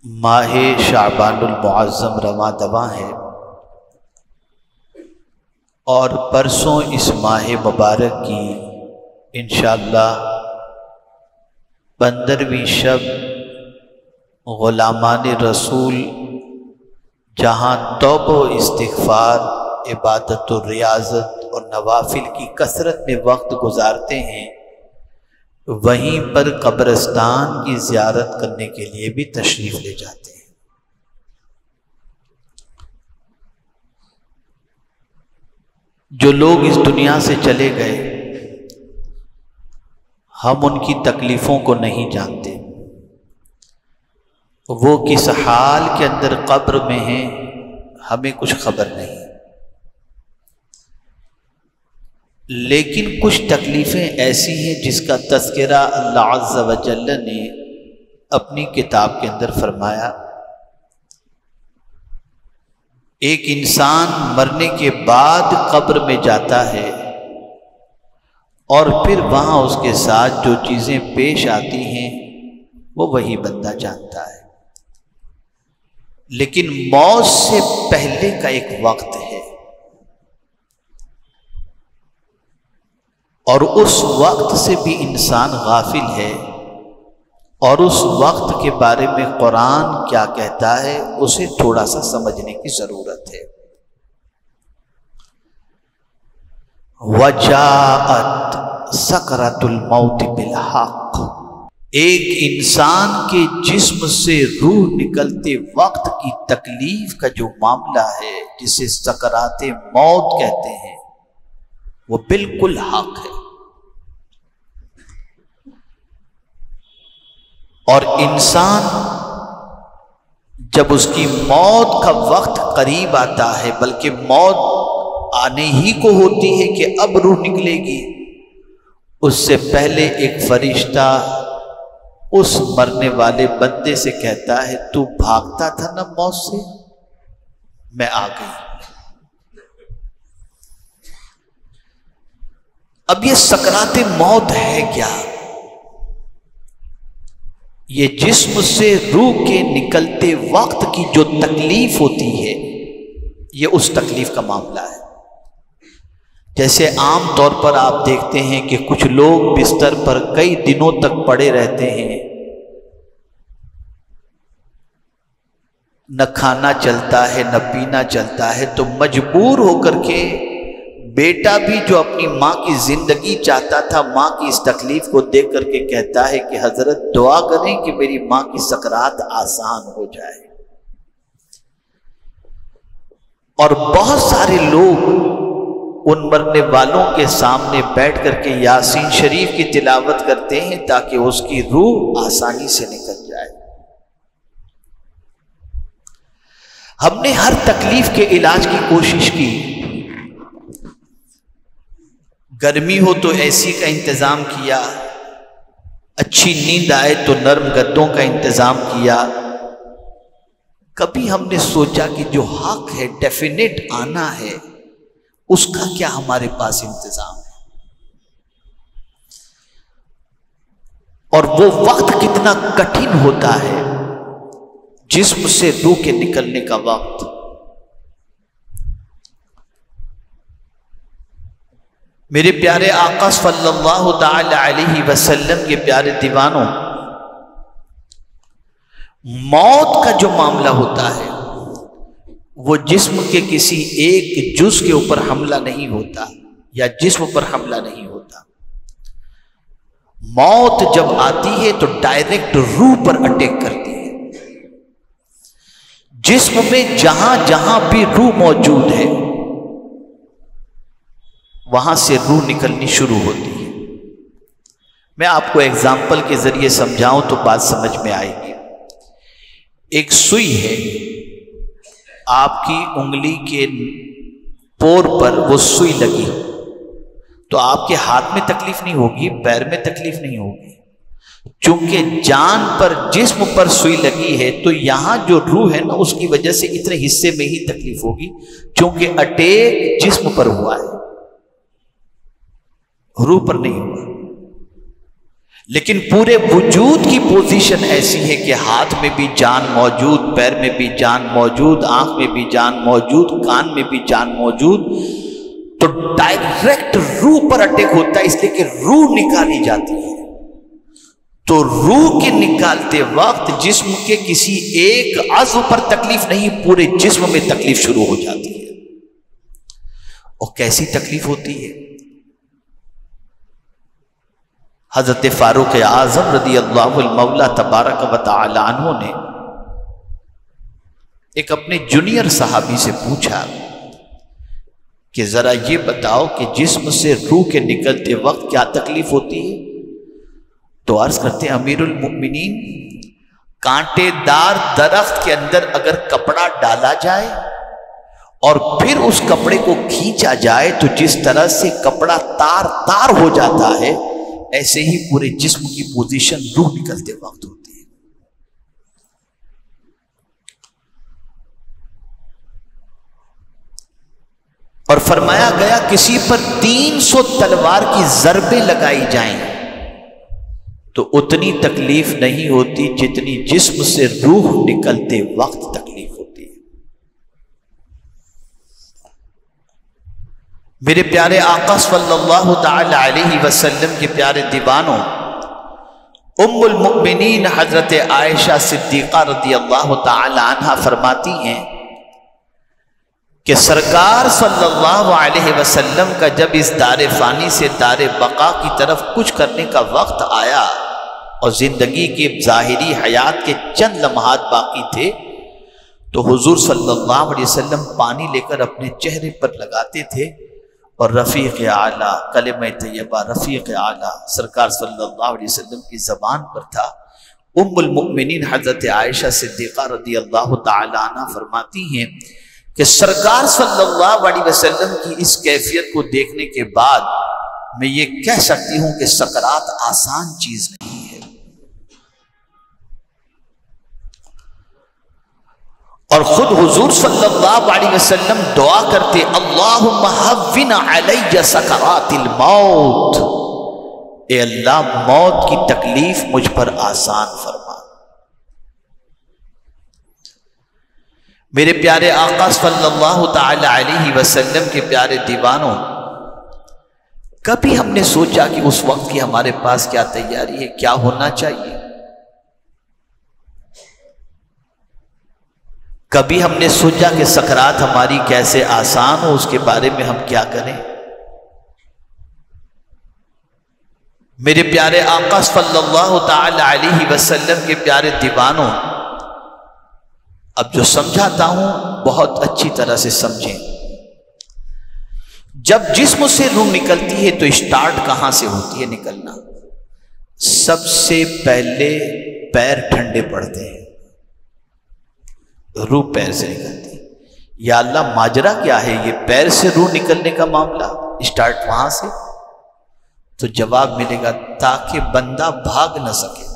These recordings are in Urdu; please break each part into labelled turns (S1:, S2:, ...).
S1: ماہ شعبان المعظم رواں دواں ہے اور پرسوں اس ماہ مبارک کی انشاءاللہ 15ویں شب غلامان رسول جہاں توبہ و استغفار، عبادت و ریاضت اور نوافل کی کثرت میں وقت گزارتے ہیں، وہیں پر قبرستان کی زیارت کرنے کے لیے بھی تشریف لے جاتے ہیں۔ جو لوگ اس دنیا سے چلے گئے، ہم ان کی تکلیفوں کو نہیں جانتے، وہ کس حال کے اندر قبر میں ہیں ہمیں کچھ خبر نہیں، لیکن کچھ تکلیفیں ایسی ہیں جس کا تذکرہ اللہ عز و جل نے اپنی کتاب کے اندر فرمایا۔ ایک انسان مرنے کے بعد قبر میں جاتا ہے اور پھر وہاں اس کے ساتھ جو چیزیں پیش آتی ہیں وہ وہی بندہ جانتا ہے، لیکن موت سے پہلے کا ایک وقت ہے اور اس وقت سے بھی انسان غافل ہے، اور اس وقت کے بارے میں قرآن کیا کہتا ہے اسے تھوڑا سا سمجھنے کی ضرورت ہے۔ وَجَاءَتْ سَكْرَةُ الْمَوْتِ بِالْحَقِّ، ایک انسان کے جسم سے روح نکلتے وقت کی تکلیف کا جو معاملہ ہے جسے سکرات موت کہتے ہیں وہ بالکل حق ہے، اور انسان جب اس کی موت کا وقت قریب آتا ہے، بلکہ موت آنے ہی کو ہوتی ہے کہ اب روح نکلے گی، اس سے پہلے ایک فرشتہ اس مرنے والے بندے سے کہتا ہے تو بھاگتا تھا نا موت سے، میں آ گئی۔ اب یہ سکرات موت ہے کیا؟ یہ جسم سے روح کے نکلتے وقت کی جو تکلیف ہوتی ہے یہ اس تکلیف کا معاملہ ہے۔ جیسے عام طور پر آپ دیکھتے ہیں کہ کچھ لوگ بستر پر کئی دنوں تک پڑے رہتے ہیں، نہ کھانا چلتا ہے نہ پینا چلتا ہے، تو مجبور ہو کر کے بیٹا بھی جو اپنی ماں کی زندگی چاہتا تھا ماں کی اس تکلیف کو دیکھ کر کے کہتا ہے کہ حضرت دعا کریں کہ میری ماں کی سکرات آسان ہو جائے۔ اور بہت سارے لوگ ان مرنے والوں کے سامنے بیٹھ کر کے یاسین شریف کی تلاوت کرتے ہیں تاکہ اس کی روح آسانی سے نکل جائے۔ ہم نے ہر تکلیف کے علاج کی کوشش کی، گرمی ہو تو اے سی کا انتظام کیا، اچھی نیند آئے تو نرم گدوں کا انتظام کیا، کبھی ہم نے سوچا کہ جو حق ہے ڈیفینیٹ آنا ہے اس کا کیا ہمارے پاس انتظام ہے، اور وہ وقت کتنا کٹھن ہوتا ہے جسم سے روح کے نکلنے کا وقت۔ میرے پیارے آقا صلی اللہ تعالی علیہ وسلم کے پیارے دیوانوں، موت کا جو معاملہ ہوتا ہے وہ جسم کے کسی ایک جز کے اوپر حملہ نہیں ہوتا یا جسم پر حملہ نہیں ہوتا۔ موت جب آتی ہے تو ڈائریکٹ روح پر اٹیک کرتی ہے۔ جسم میں جہاں جہاں بھی روح موجود ہے وہاں سے روح نکلنی شروع ہوتی ہے۔ میں آپ کو ایگزامپل کے ذریعے سمجھاؤں تو بات سمجھ میں آئے گی۔ ایک سوئی ہے، آپ کی انگلی کے پور پر وہ سوئی لگی تو آپ کے ہاتھ میں تکلیف نہیں ہوگی، پیر میں تکلیف نہیں ہوگی، چونکہ جان پر جسم پر سوئی لگی ہے تو یہاں جو روح ہے نا اس کی وجہ سے اتنے حصے میں ہی تکلیف ہوگی، چونکہ اٹیک جسم پر ہوا ہے، روح پر نہیں ہوا۔ لیکن پورے وجود کی پوزیشن ایسی ہے کہ ہاتھ میں بھی جان موجود، پیر میں بھی جان موجود، آنکھ میں بھی جان موجود، کان میں بھی جان موجود، تو ڈائریکٹ روح پر اٹیک ہوتا ہے، اس لیے کہ روح نکالی جاتی ہے۔ تو روح کے نکالتے وقت جسم کے کسی ایک عضو پر تکلیف نہیں، پورے جسم میں تکلیف شروع ہو جاتی ہے۔ اور کیسی تکلیف ہوتی ہے؟ حضرت فاروق اعظم رضی اللہ المولا تبارک و تعالی عنہ نے ایک اپنے جونیئر صحابی سے پوچھا کہ ذرا یہ بتاؤ کہ جسم سے روح کے نکلتے وقت کیا تکلیف ہوتی ہے؟ تو عرض کرتے ہیں امیر المؤمنین، کانٹے دار درخت کے اندر اگر کپڑا ڈالا جائے اور پھر اس کپڑے کو کھینچا جائے تو جس طرح سے کپڑا تار تار ہو جاتا ہے، ایسے ہی پورے جسم کی پوزیشن روح نکلتے وقت ہوتی ہے۔ اور فرمایا گیا کسی پر 300 تلوار کی ضربیں لگائی جائیں تو اتنی تکلیف نہیں ہوتی جتنی جسم سے روح نکلتے وقت تکلیف ہوتی ہے۔ میرے پیارے آقا صلی اللہ تعالی علیہ وسلم کے پیارے دیوانوں، ام المؤمنین حضرت عائشہ صدیقہ رضی اللہ تعالی عنہا فرماتی ہیں کہ سرکار صلی اللہ علیہ وسلم کا جب اس دار فانی سے دار بقا کی طرف کچھ کرنے کا وقت آیا اور زندگی کے ظاہری حیات کے چند لمحات باقی تھے، تو حضور صلی اللہ علیہ وسلم پانی لے کر اپنے چہرے پر لگاتے تھے اور رفیق اعلیٰ، کلمہ طیبہ رفیق اعلیٰ سرکار صلی اللہ علیہ وسلم کی زبان پر تھا۔ ام المؤمنین حضرت عائشہ صدیقہ رضی اللہ تعالی عنہ فرماتی ہیں کہ سرکار صلی اللہ علیہ وسلم کی اس کیفیت کو دیکھنے کے بعد میں یہ کہہ سکتی ہوں کہ سکرات آسان چیز نہیں ہے۔ اور خود حضور صلی اللہ علیہ وسلم دعا کرتے اللہم ہون علی سکرات الموت، اے اللہ موت کی تکلیف مجھ پر آسان فرما۔ میرے پیارے آقا صلی اللہ تعالی علیہ وسلم کے پیارے دیوانوں، کبھی ہم نے سوچا کہ اس وقت کی ہمارے پاس کیا تیاری ہے، کیا ہونا چاہیے؟ کبھی ہم نے سوچا کہ سکرات ہماری کیسے آسان ہو، اس کے بارے میں ہم کیا کریں؟ میرے پیارے آقا صلی اللہ تعالی علیہ وسلم کے پیارے دیوانوں، اب جو سمجھاتا ہوں بہت اچھی طرح سے سمجھیں۔ جب جسم سے روح نکلتی ہے تو اسٹارٹ کہاں سے ہوتی ہے نکلنا؟ سب سے پہلے پیر ٹھنڈے پڑتے ہیں، روح پیر سے نکلتی ہے۔ یا اللہ ماجرا کیا ہے یہ پیر سے روح نکلنے کا معاملہ، اسٹارٹ وہاں سے؟ تو جواب ملے گا تاکہ بندہ بھاگ نہ سکے۔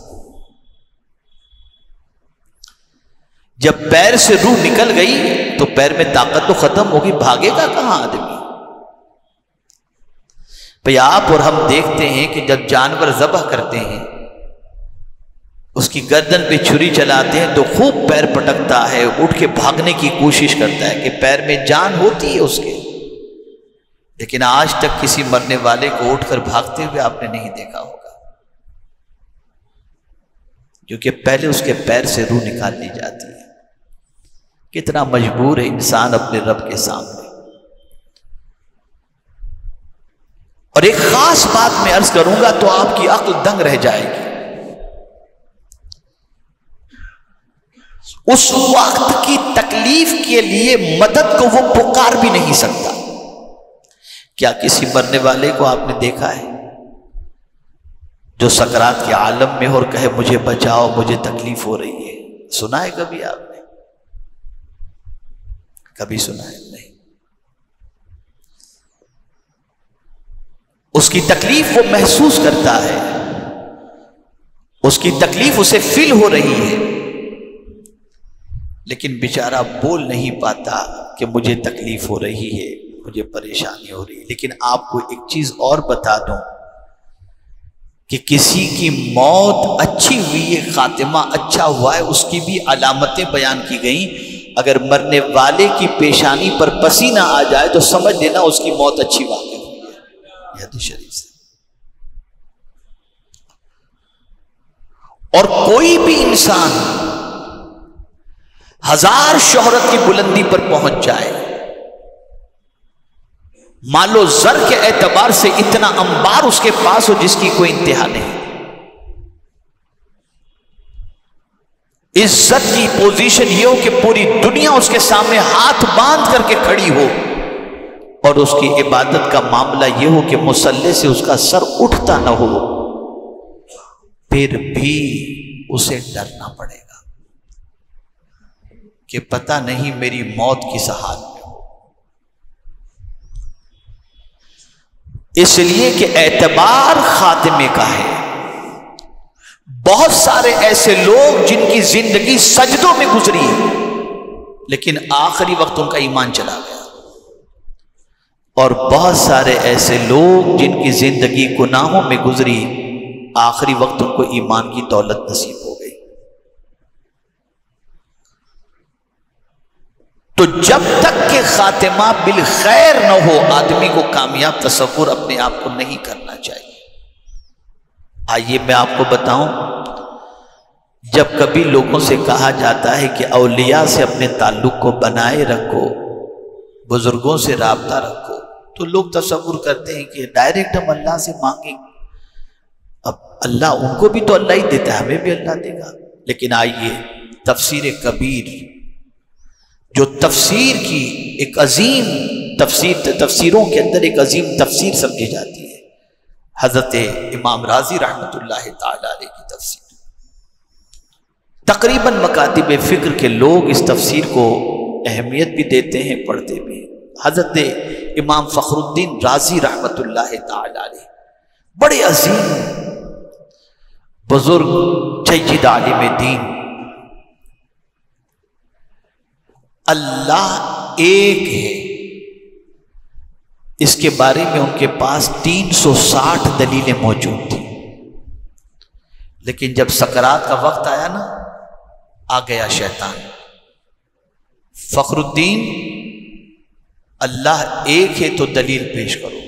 S1: جب پیر سے روح نکل گئی تو پیر میں طاقت تو ختم ہوگی، بھاگے گا کہاں آدمی؟ بھئی آپ اور ہم دیکھتے ہیں کہ جب جانور ذبح کرتے ہیں، اس کی گردن پہ چھری چلاتے ہیں تو خوب پیر پٹکتا ہے، اٹھ کے بھاگنے کی کوشش کرتا ہے کہ پیر میں جان ہوتی ہے اس کے، لیکن آج تک کسی مرنے والے کو اٹھ کر بھاگتے ہوئے آپ نے نہیں دیکھا ہوگا، کیونکہ پہلے اس کے پیر سے روح نکال لی جاتی ہے۔ کتنا مجبور ہے انسان اپنے رب کے سامنے۔ اور ایک خاص بات میں عرض کروں گا تو آپ کی عقل دنگ رہ جائے گی، اس وقت کی تکلیف کے لیے مدد کو وہ پکار بھی نہیں سکتا۔ کیا کسی مرنے والے کو آپ نے دیکھا ہے جو سکرات کے عالم میں اور کہے مجھے بچاؤ مجھے تکلیف ہو رہی ہے؟ سنا ہے کبھی آپ نے؟ کبھی سنا ہے نہیں۔ اس کی تکلیف وہ محسوس کرتا ہے، اس کی تکلیف اسے فیل ہو رہی ہے، لیکن بیچارہ بول نہیں پاتا کہ مجھے تکلیف ہو رہی ہے، مجھے پریشانی ہو رہی ہے۔ لیکن آپ کو ایک چیز اور بتا دوں کہ کسی کی موت اچھی ہوئی ہے، خاتمہ اچھا ہوا ہے، اس کی بھی علامتیں بیان کی گئیں۔ اگر مرنے والے کی پیشانی پر پسینہ آ جائے تو سمجھ لینا اس کی موت اچھی واقع ہوئی ہے، یہ حدیث شریف سے۔ اور کوئی بھی انسان ہزار شہرت کی بلندی پر پہنچ جائے، مال و زر کے اعتبار سے اتنا انبار اس کے پاس ہو جس کی کوئی انتہا نہیں، عزت کی پوزیشن یہ ہو کہ پوری دنیا اس کے سامنے ہاتھ باندھ کر کے کھڑی ہو، اور اس کی عبادت کا معاملہ یہ ہو کہ مصلی سے اس کا سر اٹھتا نہ ہو، پھر بھی اسے ڈرنا پڑے گا کہ پتہ نہیں میری موت کس حال میں ہو۔ اس لیے کہ اعتبار خاتمے کا ہے۔ بہت سارے ایسے لوگ جن کی زندگی سجدوں میں گزری لیکن آخری وقت ان کا ایمان چلا گیا، اور بہت سارے ایسے لوگ جن کی زندگی گناہوں میں گزری، آخری وقت ان کو ایمان کی دولت نصیب ہو گئی۔ تو جب تک کہ خاتمہ بالخیر نہ ہو، آدمی کو کامیاب تصور اپنے آپ کو نہیں کرنا چاہیے۔ آئیے میں آپ کو بتاؤں، جب کبھی لوگوں سے کہا جاتا ہے کہ اولیاء سے اپنے تعلق کو بنائے رکھو، بزرگوں سے رابطہ رکھو، تو لوگ تصور کرتے ہیں کہ ڈائریکٹ ہم اللہ سے مانگیں گے، اب اللہ ان کو بھی تو اللہ ہی دیتا ہے، ہمیں بھی اللہ دے گا۔ لیکن آئیے تفسیر کبیر، جو تفسیر کی ایک عظیم تفسیروں کے اندر ایک عظیم تفسیر سمجھی جاتی ہے، حضرت امام رازی رحمت اللہ تعالی علیہ کی تفسیر، تقریباً مکاتب فکر کے لوگ اس تفسیر کو اہمیت بھی دیتے ہیں، پڑھتے بھی۔ حضرت امام فخر الدین رازی رحمت اللہ تعالی علیہ بڑے عظیم بزرگ جید عالم دین، اللہ ایک ہے اس کے بارے میں ان کے پاس 360 دلیلیں موجود تھیں، لیکن جب سکرات کا وقت آیا نا، آ گیا شیطان۔ فخر الدین اللہ ایک ہے تو دلیل پیش کرو۔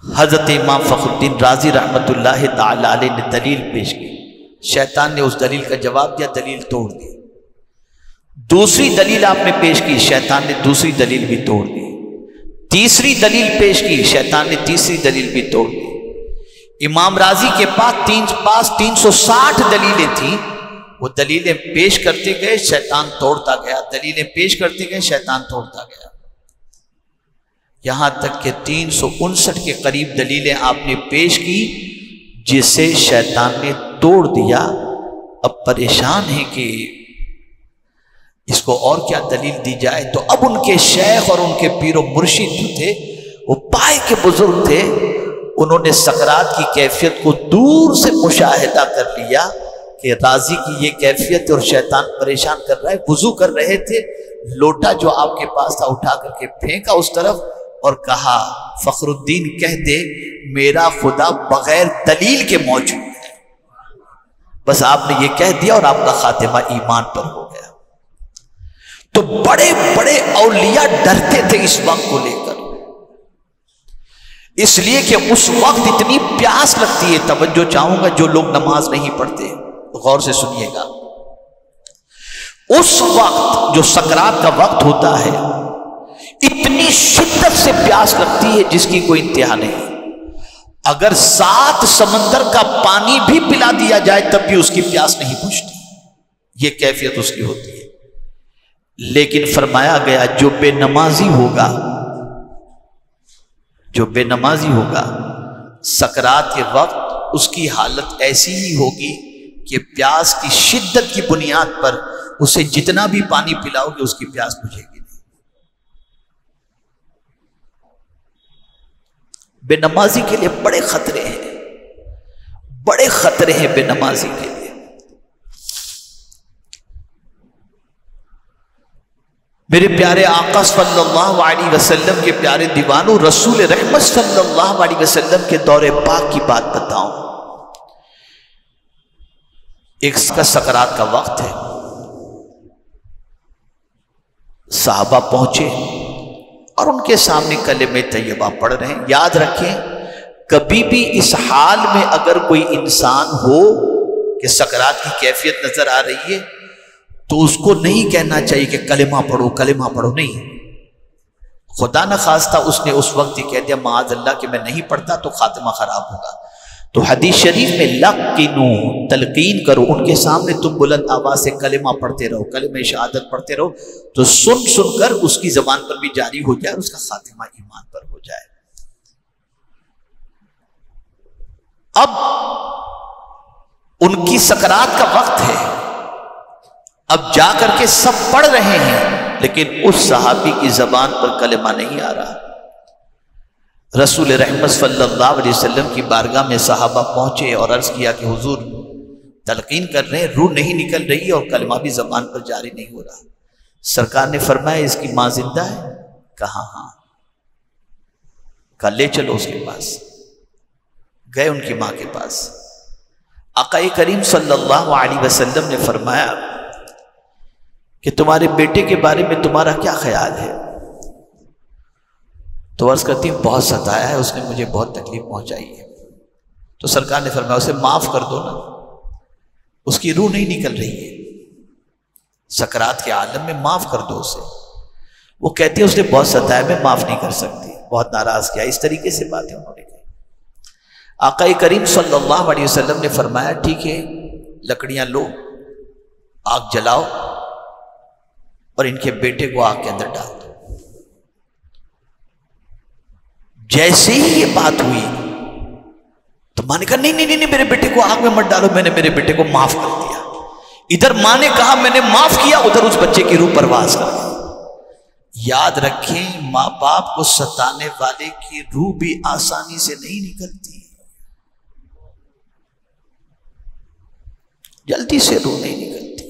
S1: حضرت امام فخر الدین رازی رحمت اللہ تعالی علیہ نے دلیل پیش کی، شیطان نے اس دلیل کا جواب دیا، دلیل توڑ دی۔ دوسری دلیل آپ نے پیش کی، شیطان نے دوسری دلیل بھی توڑ دی۔ تیسری دلیل پیش کی، شیطان نے تیسری دلیل بھی توڑ دی۔ امام راضی کے پاس 360 دلیلیں تھیں، وہ دلیلیں پیش کرتے گئے، شیطان توڑتا گیا، دلیلیں پیش کرتے گئے، شیطان توڑتا گیا، یہاں تک کہ 359 کے قریب دلیلیں آپ نے پیش کی، جسے شیطان نے توڑ دیا۔ اب پریشان ہیں کہ اس کو اور کیا دلیل دی جائے، تو اب ان کے شیخ اور ان کے پیر و مرشد جو تھے، وہ پائے کے بزرگ تھے، انہوں نے سکرات کی کیفیت کو دور سے مشاہدہ کر لیا کہ راضی کی یہ کیفیت اور شیطان پریشان کر رہا ہے۔ وضو کر رہے تھے، لوٹا جو آپ کے پاس تھا اٹھا کر کے پھینکا اس طرف اور کہا، فخر الدین کہہ دے میرا خدا بغیر دلیل کے موجود ہے۔ بس آپ نے یہ کہہ دیا اور آپ کا خاتمہ ایمان پر ہو گیا۔ تو بڑے بڑے اولیاء ڈرتے تھے اس وقت کو لے کر، اس لیے کہ اس وقت اتنی پیاس لگتی ہے۔ توجہ چاہوں گا جو لوگ نماز نہیں پڑھتے غور سے سنیے گا، اس وقت جو سکرات کا وقت ہوتا ہے، اتنی شدت سے پیاس لگتی ہے جس کی کوئی انتہا نہیں۔ اگر 7 سمندر کا پانی بھی پلا دیا جائے تب بھی اس کی پیاس نہیں بجھتی، یہ کیفیت اس کی ہوتی ہے۔ لیکن فرمایا گیا جو بے نمازی ہوگا، جو بے نمازی ہوگا، سکرات کے وقت اس کی حالت ایسی ہی ہوگی کہ پیاس کی شدت کی بنیاد پر اسے جتنا بھی پانی پلاؤ گے اس کی پیاس بجھے گی نہیں۔ بے نمازی کے لیے بڑے خطرے ہیں، بڑے خطرے ہیں بے نمازی کے لیے۔ میرے پیارے آقا صلی اللہ علیہ وسلم کے پیارے دیوانوں، رسول رحمت صلی اللہ علیہ وسلم کے دور پاک کی بات بتاؤں۔ ایک کا سکرات کا وقت ہے، صحابہ پہنچے اور ان کے سامنے کلمہ طیبہ پڑھ رہے ہیں۔ یاد رکھیں، کبھی بھی اس حال میں اگر کوئی انسان ہو کہ سکرات کی کیفیت نظر آ رہی ہے تو اس کو نہیں کہنا چاہیے کہ کلمہ پڑھو کلمہ پڑھو، نہیں، خدا نہ خواستہ اس نے اس وقت ہی کہہ دیا معاذ اللہ کہ میں نہیں پڑھتا تو خاتمہ خراب ہوگا۔ تو حدیث شریف میں لقنو، تلقین کرو، ان کے سامنے تم بلند آواز سے کلمہ پڑھتے رہو، کلمہ شہادت پڑھتے رہو، تو سن سن کر اس کی زبان پر بھی جاری ہو جائے اور اس کا خاتمہ ایمان پر ہو جائے۔ اب ان کی سکرات کا وقت ہے، اب جا کر کے سب پڑھ رہے ہیں لیکن اس صحابی کی زبان پر کلمہ نہیں آ رہا۔ رسول رحمت صلی اللہ علیہ وسلم کی بارگاہ میں صحابہ پہنچے اور عرض کیا کہ حضور تلقین کر رہے ہیں، روح نہیں نکل رہی اور کلمہ بھی زبان پر جاری نہیں ہو رہا۔ سرکار نے فرمایا اس کی ماں زندہ ہے؟ کہا ہاں۔ کہا لے چلو اس کے پاس۔ گئے ان کی ماں کے پاس۔ آقا کریم صلی اللہ علیہ وسلم نے فرمایا کہ تمہارے بیٹے کے بارے میں تمہارا کیا خیال ہے؟ تو عرض کرتی ہوں بہت ستایا ہے، اس نے مجھے بہت تکلیف پہنچائی ہے۔ تو سرکار نے فرمایا اسے معاف کر دو نا، اس کی روح نہیں نکل رہی ہے، سکرات کے عالم میں معاف کر دو اسے۔ وہ کہتی ہے اس نے بہت ستایا، میں معاف نہیں کر سکتی، بہت ناراض کیا۔ اس طریقے سے باتیں انہوں نے کہی۔ آقا کریم صلی اللہ علیہ وسلم نے فرمایا ٹھیک ہے، لکڑیاں لو، آگ جلاؤ اور ان کے بیٹے کو آگ کے اندر ڈال دو۔ جیسے ہی یہ بات ہوئی تو ماں نے کہا نہیں نہیں نہیں، میرے بیٹے کو آگ میں مت ڈالو، میں نے میرے بیٹے کو معاف کر دیا۔ ادھر ماں نے کہا میں نے معاف کیا، ادھر اس بچے کی روح پرواز کر گئی۔ یاد رکھیں ماں باپ کو ستانے والے کی روح بھی آسانی سے نہیں نکلتی، جلدی سے روح نہیں نکلتی،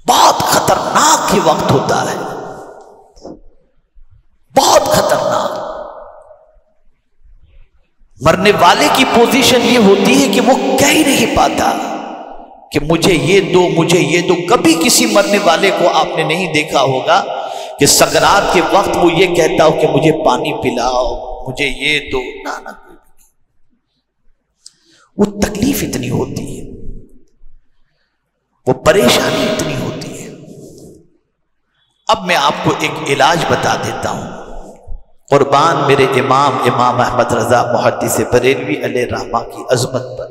S1: بہت خطرناک یہ وقت ہوتا ہے، بہت خطرناک۔ مرنے والے کی پوزیشن یہ ہوتی ہے کہ وہ کہہ ہی نہیں پاتا کہ مجھے یہ دو مجھے یہ دو۔ کبھی کسی مرنے والے کو آپ نے نہیں دیکھا ہوگا کہ سکرات کے وقت وہ یہ کہتا ہو کہ مجھے پانی پلاؤ، مجھے یہ دو، نہ نہ، وہ تکلیف اتنی ہوتی ہے، وہ پریشانی اتنی ہوتی ہے۔ اب میں آپ کو ایک علاج بتا دیتا ہوں، قربان میرے امام احمد رضا محدث بریلوی علیہ رحمہ کی عظمت پر۔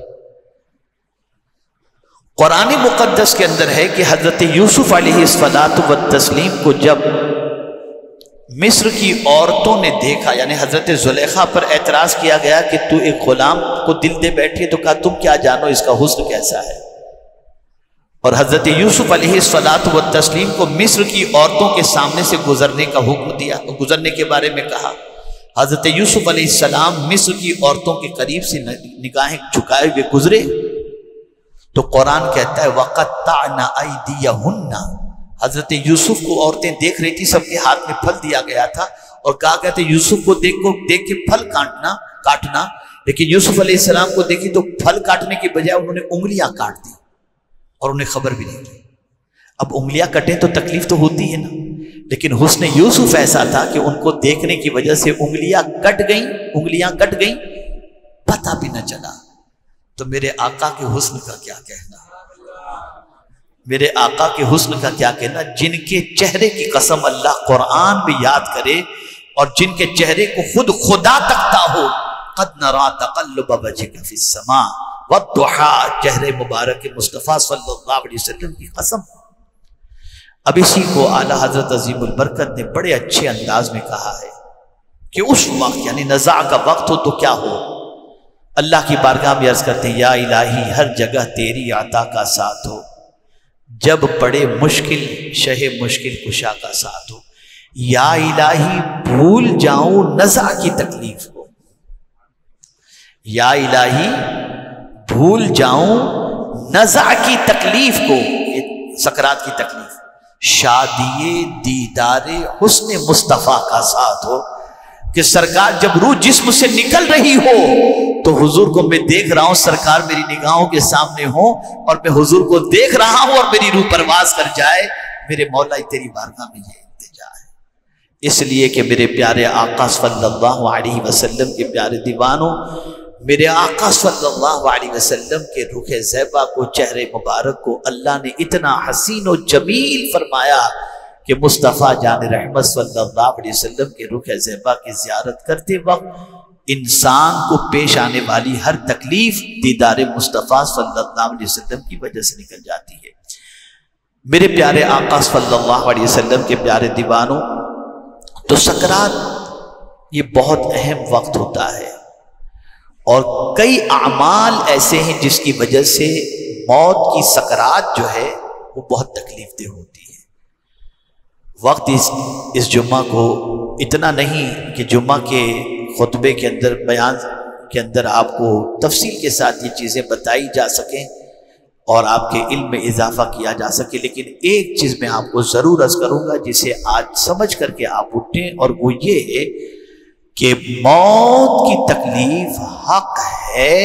S1: قرآن مقدس کے اندر ہے کہ حضرت یوسف علیہ الصلاۃ والتسلیم کو جب مصر کی عورتوں نے دیکھا، یعنی حضرت زلیخا پر اعتراض کیا گیا کہ تو ایک غلام کو دل دے بیٹھی ہے، تو کہا تم کیا جانو اس کا حسن کیسا ہے۔ اور حضرت یوسف علیہ الصلاۃ والتسلیم کو مصر کی عورتوں کے سامنے سے گزرنے کا حکم دیا، گزرنے کے بارے میں کہا۔ حضرت یوسف علیہ السلام مصر کی عورتوں کے قریب سے نگاہیں جھکائے ہوئے گزرے تو قرآن کہتا ہے وَقَطَّعْنَ أَيْدِيَهُنَّ، حضرت یوسف کو عورتیں دیکھ رہی تھی، سب کے ہاتھ میں پھل دیا گیا تھا اور کہا کہتے یوسف کو دیکھ کے پھل کاٹنا، لیکن یوسف علیہ السلام کو دیکھی تو پھل کاٹنے کی بجائے انہوں نے انگلیاں کاٹ دی اور انہیں خبر بھی نہیں دی۔ اب انگلیاں کٹیں تو تکلیف تو ہوتی ہے نا، لیکن حسن یوسف ایسا تھا کہ ان کو دیکھنے کی وجہ سے انگلیاں کٹ گئیں، پتہ بھی نہ چلا۔ تو میرے آقا کے حسن کا کیا کہنا، میرے آقا کے حسن کا کیا کہنا، جن کے چہرے کی قسم اللہ قرآن بھی یاد کرے اور جن کے چہرے کو خود خدا تکتا ہو، قد نرا تقلب وجهك فی السماء والضحى، چہرے مبارک مصطفیٰ صلی اللہ علیہ وسلم کی قسم۔ اب اسی کو اعلیٰ حضرت عظیم البرکت نے بڑے اچھے انداز میں کہا ہے کہ اس وقت یعنی نزاع کا وقت ہو تو کیا ہو۔ اللہ کی بارگاہ میں عرض کرتے ہیں یا الہی ہر جگہ تیری عطا کا ساتھ ہو، جب پڑے مشکل شہ مشکل کشا کا ساتھ ہو، یا الہی بھول جاؤں نزع کی تکلیف کو، یا الہی بھول جاؤں نزع کی تکلیف کو، سکرات کی تکلیف۔ شادی دیدار حسن مصطفیٰ کا ساتھ ہو کہ سرکار جب روح جسم سے نکل رہی ہو تو حضور کو میں دیکھ رہا ہوں، سرکار میری نگاہوں کے سامنے ہوں اور میں حضور کو دیکھ رہا ہوں اور میری روح پرواز کر جائے، میرے مولا تیری بارگاہ میں یہ التجا ہے۔ اس لیے کہ میرے پیارے آقا صلی اللہ علیہ وسلم کے پیارے دیوانوں، میرے آقا صلی اللہ علیہ وسلم کے رخ زیبا کو، چہرے مبارک کو اللہ نے اتنا حسین و جمیل فرمایا کہ مصطفیٰ جان رحمت صلی اللہ علیہ وسلم کے رخ زیبا کی زیارت کرتے وقت انسان کو پیش آنے والی ہر تکلیف دیدار مصطفیٰ صلی اللہ علیہ وسلم کی وجہ سے نکل جاتی ہے۔ میرے پیارے آقا صلی اللہ علیہ وسلم کے پیارے دیوانوں، تو سکرات یہ بہت اہم وقت ہوتا ہے، اور کئی اعمال ایسے ہیں جس کی وجہ سے موت کی سکرات جو ہے وہ بہت تکلیف دہ ہوتی ہے۔ وقت اس جمعہ کو اتنا نہیں کہ جمعہ کے خطبے کے اندر، بیان کے اندر آپ کو تفصیل کے ساتھ یہ چیزیں بتائی جا سکیں اور آپ کے علم میں اضافہ کیا جا سکے، لیکن ایک چیز میں آپ کو ضرور عرض کروں گا جسے آج سمجھ کر کے آپ اٹھیں، اور وہ یہ ہے کہ موت کی تکلیف حق ہے،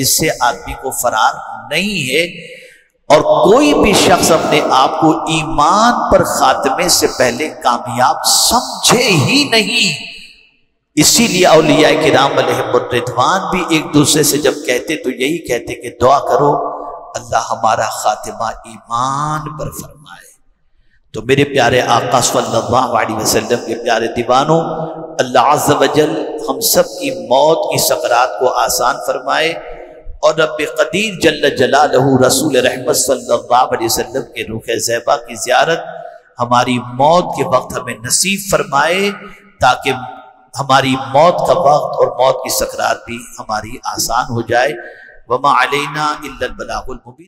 S1: اس سے آدمی کو فرار نہیں ہے، اور کوئی بھی شخص اپنے آپ کو ایمان پر خاتمے سے پہلے کامیاب سمجھے ہی نہیں۔ اسی لیے اولیاء کرام علیہم الرضوان بھی ایک دوسرے سے جب کہتے تو یہی کہتے کہ دعا کرو اللہ ہمارا خاتمہ ایمان پر فرمائے۔ تو میرے پیارے آقا صلی اللہ علیہ وسلم کے پیارے دیوانوں، اللہ عز و جل ہم سب کی موت کی سکرات کو آسان فرمائے، اور رب قدیر جل جلالہ رسول رحمت صلی اللہ علیہ وسلم کے روح زیبا کی زیارت ہماری موت کے وقت ہمیں نصیب فرمائے، تاکہ ہماری موت کا وقت اور موت کی سکرات بھی ہماری آسان ہو جائے۔ وما علینا الا البلاغ المبین۔